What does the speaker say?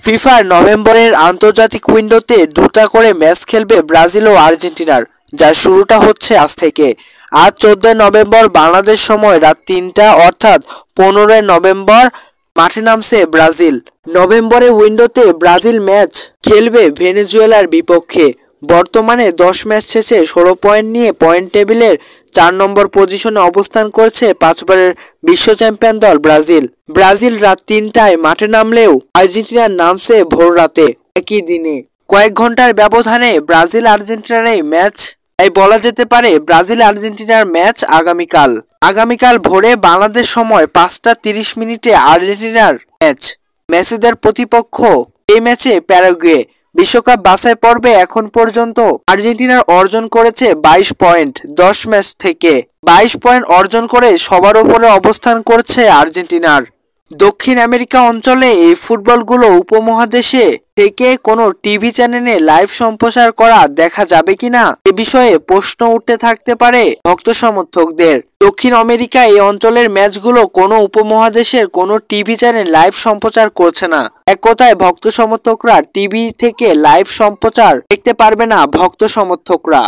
ফিফার নভেম্বরের আন্তর্জাতিক উইন্ডোতে দুটা করে ম্যাচ খেলবে ব্রাজিল ও আর্জেন্টিনার, যার শুরুটা হচ্ছে আজ থেকে। আজ 14 নভেম্বর বাংলাদেশ সময় রাত 3টা অর্থাৎ 15 নভেম্বর মাঠে নামছে ব্রাজিল। নভেম্বরে উইন্ডোতে ব্রাজিল ম্যাচ খেলবে ভেনেজুয়েলার বিপক্ষে। বর্তমানে 10 ম্যাচ শেষে 16 পয়েন্ট নিয়ে পয়েন্ট টেবিলের 4 নম্বর পজিশনে অবস্থান করছে 5 বারের বিশ্ব চ্যাম্পিয়ন দল ব্রাজিল। ব্রাজিল রাত 3টায় মাঠে নামলেও আর্জেন্টিনার নামছে ভোর রাতে। একই দিনে কয়েক ঘন্টার ব্যবধানে ব্রাজিল আর্জেন্টিনার এই ম্যাচ, তাই বলা যেতে পারে ব্রাজিল আর্জেন্টিনার ম্যাচ আগামীকাল ভোরে বাংলাদেশ সময় 5টা 30 মিনিটে আর্জেন্টিনার ম্যাচ। মেসিদের প্রতিপক্ষ এই ম্যাচে প্যারাগুয়ে। বিশ্বকাপ বাছাই পর্বে এখন পর্যন্ত আর্জেন্টিনার অর্জন করেছে 22 পয়েন্ট 10 ম্যাচ থেকে। 22 পয়েন্ট অর্জন করে সবার উপরে অবস্থান করছে আর্জেন্টিনার। দক্ষিণ আমেরিকা অঞ্চলে এই ফুটবলগুলো উপমহাদেশে থেকে কোনো টিভি চ্যানেলে লাইভ সম্প্রচার করা দেখা যাবে কিনা এ বিষয়ে প্রশ্ন উঠতে থাকতে পারে ভক্ত সমর্থকদের। দক্ষিণ আমেরিকা এই অঞ্চলের ম্যাচগুলো কোনো উপমহাদেশের কোনো টিভি চ্যানেল লাইভ সম্প্রচার করছে না। এক কথায় ভক্ত সমর্থকরা টিভি থেকে লাইভ সম্প্রচার দেখতে পারবে না ভক্ত সমর্থকরা।